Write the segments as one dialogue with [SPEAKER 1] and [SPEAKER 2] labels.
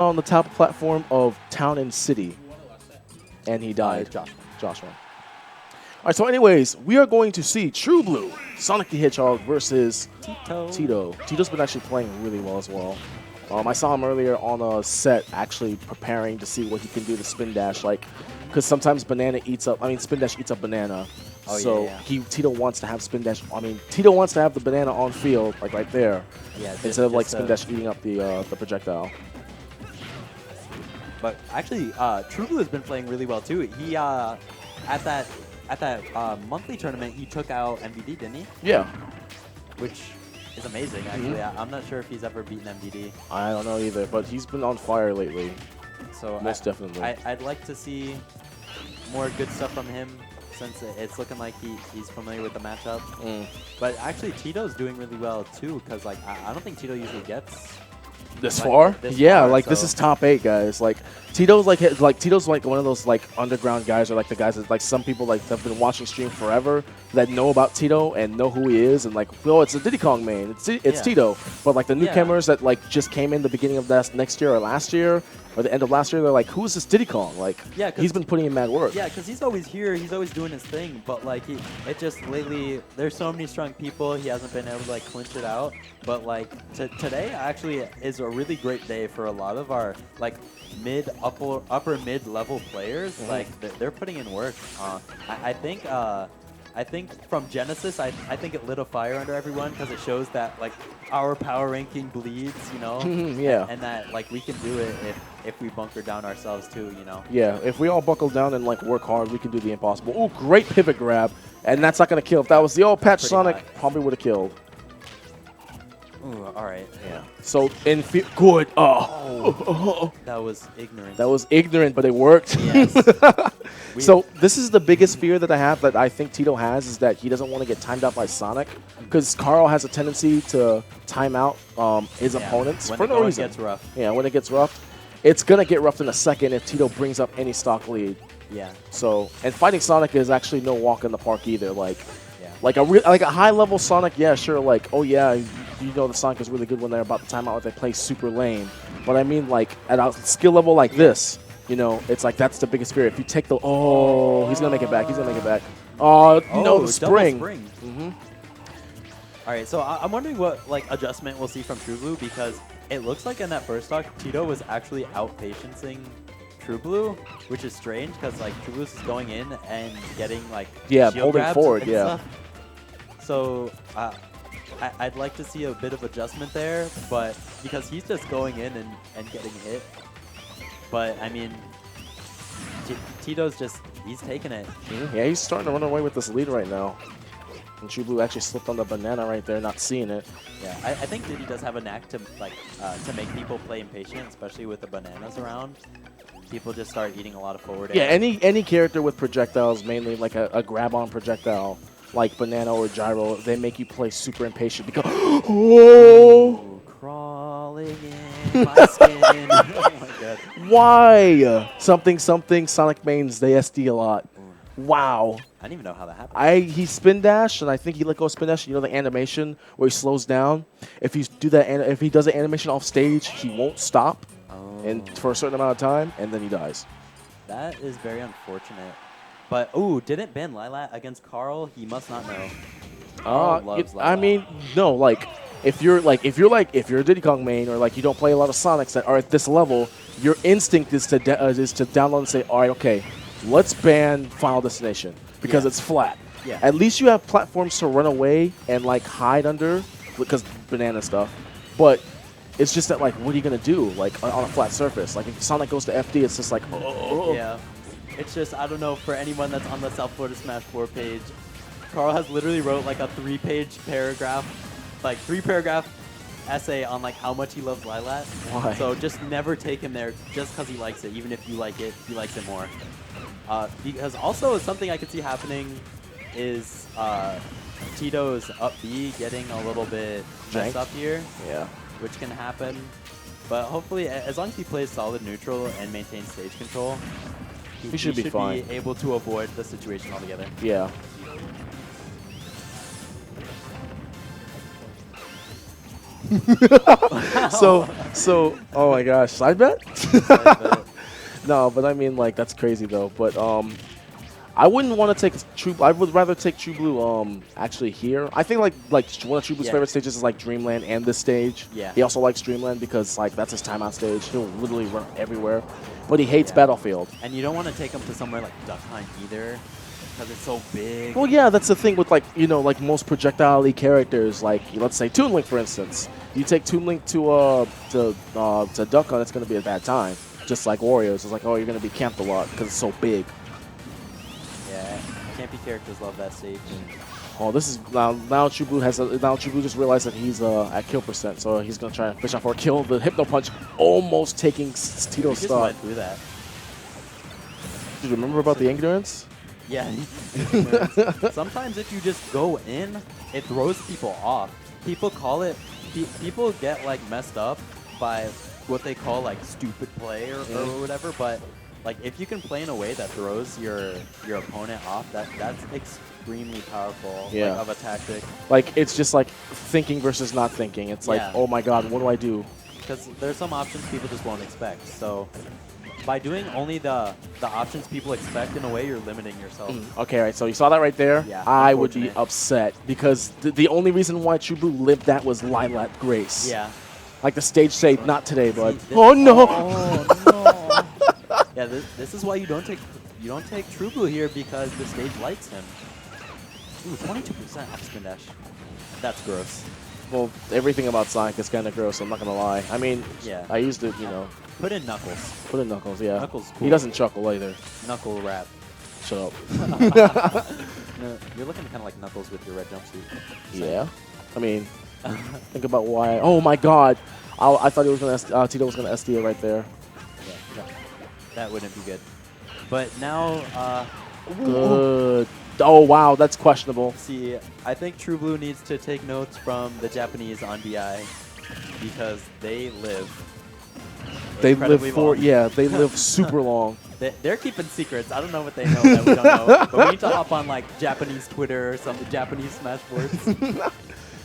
[SPEAKER 1] on the top platform of Town and City, and he died. Joshua. All right, so anyways, we are going to see True Blue, Sonic the Hedgehog versus Tito. Tito's been actually playing really well as well. I saw him earlier on a set actually preparing to see what he can do to Spin Dash, like, because sometimes Spin Dash eats up banana.
[SPEAKER 2] Oh,
[SPEAKER 1] so
[SPEAKER 2] yeah.
[SPEAKER 1] Tito wants to have Spin Dash. Tito wants to have the banana on field, like right there, instead of like Spin Dash eating up the projectile.
[SPEAKER 2] But actually, True Blue has been playing really well too. He at that monthly tournament, he took out MVD, didn't he?
[SPEAKER 1] Yeah.
[SPEAKER 2] Which is amazing, actually. I'm not sure if he's ever beaten MVD.
[SPEAKER 1] I don't know either, but he's been on fire lately.
[SPEAKER 2] So
[SPEAKER 1] most definitely.
[SPEAKER 2] I'd like to see more good stuff from him, since it's looking like he's familiar with the matchup. But actually, Tito's doing really well too, because like I don't think Tito usually gets
[SPEAKER 1] this far. This is top 8, guys. Like Tito's like one of those like underground guys, or like the guys that like some people like have been watching stream forever that know about Tito and know who he is, and like, oh, it's a Diddy Kong main. It's Tito. But like the newcomers that like just came in the beginning of next year or last year, or the end of last year, they're like, who's this Diddy Kong? Like, he's been putting in mad work.
[SPEAKER 2] Yeah, because he's always here. He's always doing his thing. But, like, it just lately, there's so many strong people. He hasn't been able to, like, clinch it out. But, like, today actually is a really great day for a lot of our, like, upper mid-level players. Like, they're putting in work. I think from Genesis, I think it lit a fire under everyone, because it shows that, like, our power ranking bleeds, you know? And that, like, we can do it if we bunker down ourselves too, you know?
[SPEAKER 1] Yeah, if we all buckle down and, like, work hard, we can do the impossible. Oh, great pivot grab. And that's not going to kill. If that was the old patch Sonic, probably would have killed.
[SPEAKER 2] Ooh, all right.
[SPEAKER 1] Yeah. So, good. Oh.
[SPEAKER 2] That was ignorant.
[SPEAKER 1] That was ignorant, but it worked.
[SPEAKER 2] Yes.
[SPEAKER 1] So this is the biggest fear that I have, that I think Tito has, is that he doesn't want to get timed out by Sonic, because Carl has a tendency to time out his opponents for no reason.
[SPEAKER 2] When it gets rough.
[SPEAKER 1] Yeah, when it gets rough. It's going to get roughed in a second if Tito brings up any stock lead.
[SPEAKER 2] Yeah.
[SPEAKER 1] So, and fighting Sonic is actually no walk in the park either. Like a high-level Sonic, yeah, sure, like, oh yeah, you know the Sonic is really good when they're about to time out if they play super lame. But I mean, like, at a skill level like this, you know, it's like that's the biggest fear. If you take the, he's going to make it back. He's going to make it back. No, the spring.
[SPEAKER 2] All right, so I'm wondering what, like, adjustment we'll see from True Blue, because it looks like in that first stock, Tito was actually out-patienceing True Blue, which is strange, because, like, True Blue is going in and getting, like, shield
[SPEAKER 1] holding
[SPEAKER 2] grabs
[SPEAKER 1] forward,
[SPEAKER 2] and stuff. So I'd like to see a bit of adjustment there, but because he's just going in and getting hit. But, I mean, Tito's just, he's taking it.
[SPEAKER 1] Yeah, he's starting to run away with this lead right now. And True Blue actually slipped on the banana right there, not seeing it.
[SPEAKER 2] Yeah, I think Diddy does have a knack to, like, to make people play impatient, especially with the bananas around. People just start eating a lot of forward air.
[SPEAKER 1] Yeah, any character with projectiles, mainly like a grab-on projectile, like banana or gyro, they make you play super impatient because
[SPEAKER 2] crawling in my skin. Oh my god.
[SPEAKER 1] Why? Something Sonic mains, they SD a lot. Wow.
[SPEAKER 2] I didn't even know how that happened.
[SPEAKER 1] He spin dash, and I think he let go of spin dash. You know the animation where he slows down. If he does an animation off stage, he won't stop, and for a certain amount of time, and then he dies.
[SPEAKER 2] That is very unfortunate. But didn't ban Lilat against Carl? He must not know. Loves Lilat.
[SPEAKER 1] I mean, no, like if you're a Diddy Kong main, or like you don't play a lot of Sonics that are at this level, your instinct is to download and say, all right, okay, let's ban Final Destination because it's flat.
[SPEAKER 2] Yeah.
[SPEAKER 1] At least you have platforms to run away and like hide under, because banana stuff. But it's just that, like, what are you gonna do, like on a flat surface? Like if Sonic goes to FD, it's just like,
[SPEAKER 2] Yeah. It's just, I don't know, for anyone that's on the South Florida Smash 4 page, Carl has literally wrote like a 3-page paragraph, like 3-paragraph essay on like how much he loves Lilat.
[SPEAKER 1] Why?
[SPEAKER 2] So just never take him there just because he likes it. Even if you like it, he likes it more. Because also something I could see happening is Tito's up B getting a little bit messed up here.
[SPEAKER 1] Yeah.
[SPEAKER 2] Which can happen. But hopefully, as long as he plays solid neutral and maintains stage control, he should be fine. Be able to avoid the situation altogether.
[SPEAKER 1] Oh my gosh, side bet?
[SPEAKER 2] Side bet.
[SPEAKER 1] No, but I mean, like, that's crazy though. But I wouldn't want to take True. I would rather take True Blue actually here. I think like one of True Blue's favorite stages is like Dreamland and this stage.
[SPEAKER 2] Yeah.
[SPEAKER 1] He also likes Dreamland because like that's his timeout stage. He'll literally run everywhere. But he hates Battlefield.
[SPEAKER 2] And you don't want to take him to somewhere like Duck Hunt either, because it's so big.
[SPEAKER 1] Well, yeah, that's the thing with like like most projectile characters. Like let's say Toon Link, for instance. You take Toon Link to Duck Hunt, it's gonna be a bad time. Just like Warriors, it's like, oh, you're gonna be camped a lot because it's so big.
[SPEAKER 2] Yeah, campy characters love that stage.
[SPEAKER 1] Oh, this is now True Blue just realized that he's at kill percent, so he's gonna try and fish out for a kill. The Hypno Punch almost taking Tito's
[SPEAKER 2] Just
[SPEAKER 1] stock.
[SPEAKER 2] went through that.
[SPEAKER 1] Do you remember about the ignorance?
[SPEAKER 2] Yeah. Sometimes if you just go in, it throws people off. People call it. People get like messed up by what they call like stupid play or whatever, but like if you can play in a way that throws your opponent off, that's extremely powerful of a tactic.
[SPEAKER 1] Like it's just like thinking versus not thinking. It's like, oh my god, what do I do?
[SPEAKER 2] Because there's some options people just won't expect. So by doing only the options people expect in a way, you're limiting yourself.
[SPEAKER 1] Okay, right. So you saw that right there.
[SPEAKER 2] Yeah,
[SPEAKER 1] I would be upset because the only reason why True Blue lived that was Lilac Grace.
[SPEAKER 2] Yeah.
[SPEAKER 1] Like the stage say, not today, bud. Oh no!
[SPEAKER 2] Oh no! Yeah, this is why you don't take True Blue here, because the stage likes him. Ooh, 22% off spin dash. That's gross.
[SPEAKER 1] Well, everything about Sonic is kind of gross. I'm not gonna lie. I mean, I used to,
[SPEAKER 2] Put in Knuckles.
[SPEAKER 1] Put in Knuckles, yeah.
[SPEAKER 2] Knuckles cool.
[SPEAKER 1] He doesn't chuckle either.
[SPEAKER 2] Knuckle rap.
[SPEAKER 1] Shut up.
[SPEAKER 2] No, you're looking kind of like Knuckles with your red jumpsuit.
[SPEAKER 1] Yeah. I mean, think about why. Oh my God! I thought he was gonna. Tito was gonna SD it right there.
[SPEAKER 2] Yeah, that wouldn't be good. But now,
[SPEAKER 1] good. Oh wow, that's questionable.
[SPEAKER 2] See, I think True Blue needs to take notes from the Japanese on DI, because they live.
[SPEAKER 1] They live they live super long.
[SPEAKER 2] They're keeping secrets. I don't know what they know that we don't know. But we need to hop on like Japanese Twitter or something, Japanese Smashboards.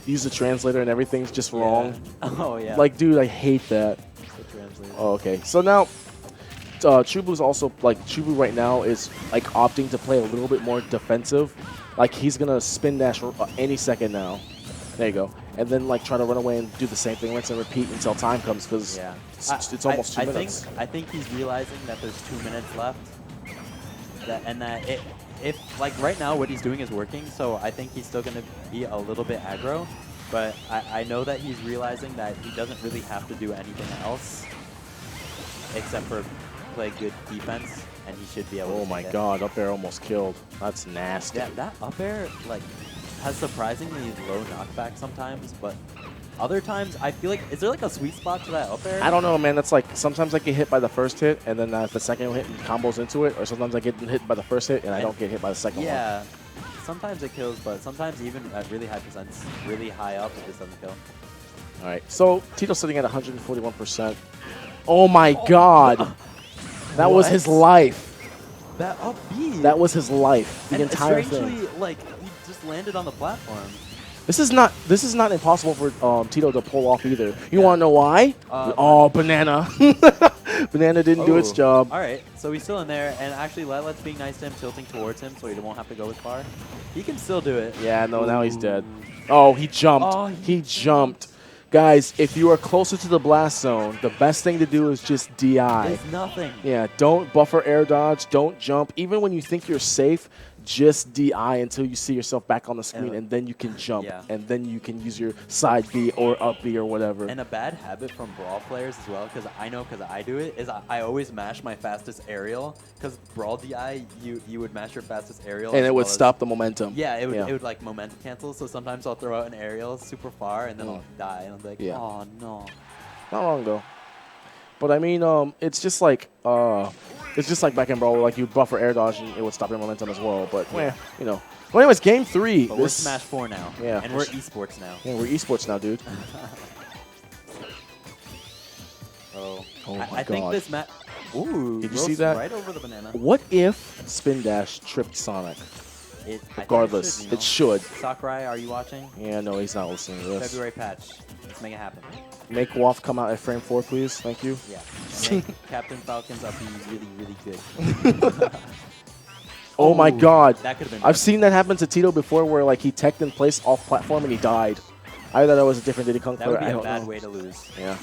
[SPEAKER 1] Use the translator and everything's just wrong.
[SPEAKER 2] Oh yeah.
[SPEAKER 1] Like, dude, I hate that.
[SPEAKER 2] The translator.
[SPEAKER 1] Oh, okay. So now, True Blue's also like True Blue right now is like opting to play a little bit more defensive. Like he's gonna spin dash any second now. There you go. And then like try to run away and do the same thing, rinse and repeat until time comes, because it's almost 2 minutes.
[SPEAKER 2] I think he's realizing that there's 2 minutes left. If like right now what he's doing is working, so I think he's still gonna be a little bit aggro. But I know that he's realizing that he doesn't really have to do anything else except for play good defense, and he should be able to.
[SPEAKER 1] Oh my God, up air almost killed. That's nasty.
[SPEAKER 2] Yeah, that up air like has surprisingly low knockback sometimes, but other times I feel like, is there like a sweet spot to that up air?
[SPEAKER 1] I don't know, man. That's like sometimes I get hit by the first hit, and then the second hit combos into it, or sometimes I get hit by the first hit and I don't get hit by the second one.
[SPEAKER 2] Yeah, sometimes it kills, but sometimes even at really high percents, really high up, it just doesn't kill.
[SPEAKER 1] All right, so Tito's sitting at 141%. Oh my God, that was his life.
[SPEAKER 2] That up B.
[SPEAKER 1] That was his life. The entire
[SPEAKER 2] strangely,
[SPEAKER 1] thing.
[SPEAKER 2] like he just landed on the platform.
[SPEAKER 1] This is not impossible for Tito to pull off either. You want to know why? Oh, Banana. Banana didn't do its job.
[SPEAKER 2] All right, so he's still in there, and actually Lila's being nice to him, tilting towards him, so he won't have to go as far. He can still do it.
[SPEAKER 1] Yeah, no, now he's dead. Oh, he jumped.
[SPEAKER 2] Oh,
[SPEAKER 1] he jumped. Guys, if you are closer to the blast zone, the best thing to do is just DI.
[SPEAKER 2] It's nothing.
[SPEAKER 1] Yeah, don't buffer air dodge, don't jump. Even when you think you're safe, just DI until you see yourself back on the screen, and then you can jump, and then you can use your side B or up B or whatever.
[SPEAKER 2] And a bad habit from Brawl players as well, because I know because I do it, is I always mash my fastest aerial, because Brawl DI, you would mash your fastest aerial.
[SPEAKER 1] And it would stop the momentum.
[SPEAKER 2] Yeah, it would like momentum cancel, so sometimes I'll throw out an aerial super far, and then I'll die, and I'm like, oh no.
[SPEAKER 1] Not wrong though. But I mean, it's just like back in Brawl, like you buffer air dodge and it would stop your momentum as well. But you know. Well, anyways, game 3.
[SPEAKER 2] But we're Smash 4 now.
[SPEAKER 1] Yeah.
[SPEAKER 2] And we're esports now.
[SPEAKER 1] Yeah, we're esports now, dude.
[SPEAKER 2] Oh
[SPEAKER 1] my
[SPEAKER 2] I think this match. Ooh.
[SPEAKER 1] Did you see that?
[SPEAKER 2] Right over the banana.
[SPEAKER 1] What if Spin Dash tripped Sonic? Regardless, it should.
[SPEAKER 2] Sakurai, are you watching?
[SPEAKER 1] Yeah, no, he's not listening to this.
[SPEAKER 2] February patch. Let's make it happen.
[SPEAKER 1] Make WAF come out at frame 4, please. Thank you.
[SPEAKER 2] Yeah. And make Captain Falcon's up be really, really good.
[SPEAKER 1] Oh my God.
[SPEAKER 2] That could have been.
[SPEAKER 1] I've seen that happen to Tito before, where like he teched in place off platform and he died. I thought that was a different Diddy Kong player.
[SPEAKER 2] That would be
[SPEAKER 1] I
[SPEAKER 2] a bad
[SPEAKER 1] know.
[SPEAKER 2] way to lose.
[SPEAKER 1] Yeah.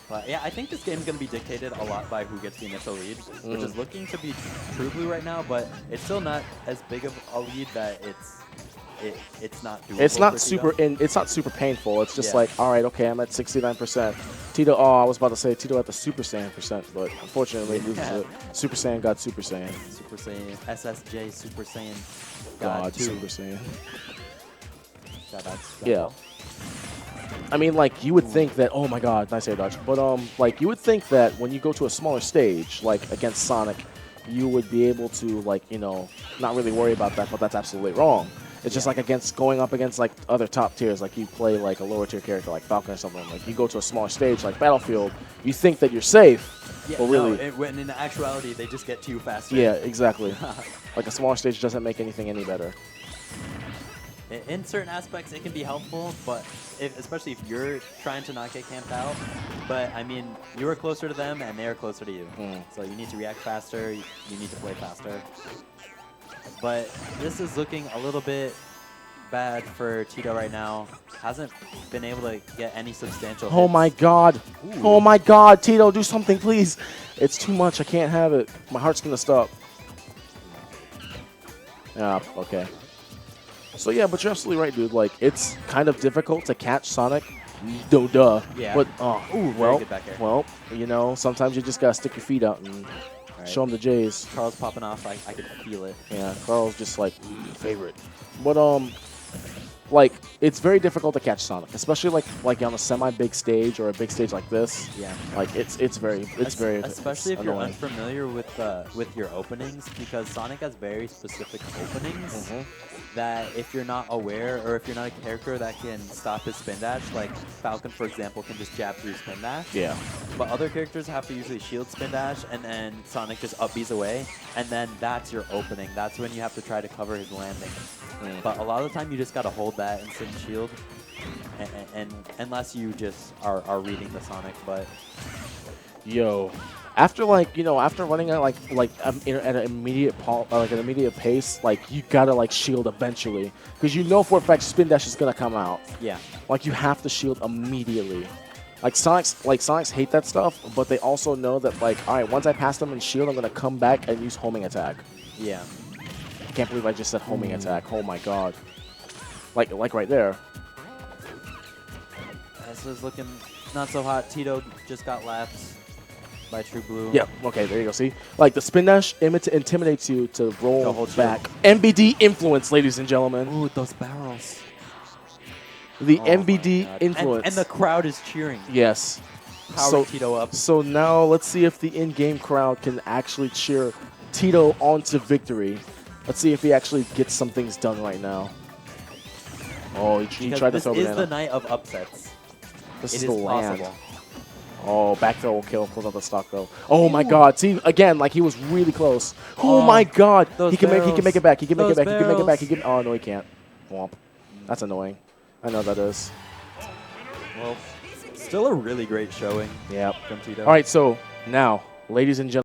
[SPEAKER 2] But yeah, I think this game's going to be dictated a lot by who gets the initial lead, which is looking to be True Blue right now, but it's still not as big of a lead that it's not doable.
[SPEAKER 1] It's not
[SPEAKER 2] for
[SPEAKER 1] super
[SPEAKER 2] Tito.
[SPEAKER 1] it's not super painful. It's just
[SPEAKER 2] Yeah.
[SPEAKER 1] like, all right, okay, I'm at 69%. Tito, I was about to say Tito at the Super Saiyan %, but unfortunately he loses it. Super Saiyan got Super Saiyan.
[SPEAKER 2] Super Saiyan, SSJ Super Saiyan
[SPEAKER 1] God,
[SPEAKER 2] 2.
[SPEAKER 1] Super Saiyan.
[SPEAKER 2] Shout out.
[SPEAKER 1] Yeah. I mean, like, you would think that, oh my God, nice air dodge. But, like, you would think that when you go to a smaller stage, like, against Sonic, you would be able to, like, you know, not really worry about that, but that's absolutely wrong. It's just like going up against, like, other top tiers, like you play, like, a lower tier character like Falcon or something. Like, you go to a smaller stage like Battlefield, you think that you're safe,
[SPEAKER 2] Yeah,
[SPEAKER 1] but really...
[SPEAKER 2] no, when in actuality, they just get to you faster.
[SPEAKER 1] Yeah, exactly. Like, a smaller stage doesn't make anything any better.
[SPEAKER 2] In certain aspects, it can be helpful, but especially if you're trying to not get camped out. But, I mean, you are closer to them, and they are closer to you. So you need to react faster. You need to play faster. But this is looking a little bit bad for Tito right now. Hasn't been able to get any substantial hits.
[SPEAKER 1] Oh my God.
[SPEAKER 2] Ooh.
[SPEAKER 1] Oh my God. Tito, do something, please. It's too much. I can't have it. My heart's going to stop. Yeah, okay. So yeah, but you're absolutely right, dude. Like, it's kind of difficult to catch Sonic. Duh.
[SPEAKER 2] Yeah.
[SPEAKER 1] But,
[SPEAKER 2] Ooh,
[SPEAKER 1] well,
[SPEAKER 2] good back air.
[SPEAKER 1] well, you know, sometimes you just got to stick your feet out and show them the J's.
[SPEAKER 2] Carl's popping off. I can feel it.
[SPEAKER 1] Yeah, Carl's just like favorite. But like it's very difficult to catch Sonic, especially like on a semi-big stage or a big stage like this.
[SPEAKER 2] Yeah.
[SPEAKER 1] Like it's very
[SPEAKER 2] especially if you're
[SPEAKER 1] annoying.
[SPEAKER 2] unfamiliar with your openings, because Sonic has very specific openings that if you're not aware, or if you're not a character that can stop his spin dash, like Falcon for example can just jab through spin dash.
[SPEAKER 1] Yeah.
[SPEAKER 2] But other characters have to usually shield spin dash, and then Sonic just up B's away, and then that's your opening. That's when you have to try to cover his landing. But a lot of the time you just gotta hold that and sit and shield, and unless you just are reading the Sonic. But
[SPEAKER 1] Yo, after after running at at an immediate pace, like you gotta like shield eventually, because you know for a fact spin dash is gonna come out.
[SPEAKER 2] yeah.
[SPEAKER 1] Like you have to shield immediately. Like Sonics hate that stuff, but they also know that like, all right, once I pass them and shield, I'm gonna come back and use homing attack.
[SPEAKER 2] Yeah.
[SPEAKER 1] I can't believe I just said homing attack. Oh my God. Like right there.
[SPEAKER 2] This is looking not so hot. Tito just got lapped by True Blue.
[SPEAKER 1] Yeah. Okay. There you go. See, like the spin dash intimidates you to roll
[SPEAKER 2] hold
[SPEAKER 1] back. MBD influence, ladies and gentlemen.
[SPEAKER 2] Ooh, those barrels.
[SPEAKER 1] The
[SPEAKER 2] Oh
[SPEAKER 1] MBD
[SPEAKER 2] my God.
[SPEAKER 1] influence.
[SPEAKER 2] And the crowd is cheering.
[SPEAKER 1] Yes.
[SPEAKER 2] Powering Tito up.
[SPEAKER 1] So now let's see if the in-game crowd can actually cheer Tito onto victory. Let's see if he actually gets some things done right now. Oh, he tried to throw
[SPEAKER 2] This is
[SPEAKER 1] banana.
[SPEAKER 2] the night of upsets.
[SPEAKER 1] This
[SPEAKER 2] It
[SPEAKER 1] is
[SPEAKER 2] is
[SPEAKER 1] the land.
[SPEAKER 2] possible.
[SPEAKER 1] Oh, back throw will kill. Close out the stock though. Oh my God! See again, like he was really close. Oh my God! He can make it back. He can make it back. He can make it back. He can. Oh no, he can't. Womp. That's annoying. I know that is.
[SPEAKER 2] Well, still a really great showing
[SPEAKER 1] Yep.
[SPEAKER 2] from Tito.
[SPEAKER 1] All right, so now, ladies and gentlemen.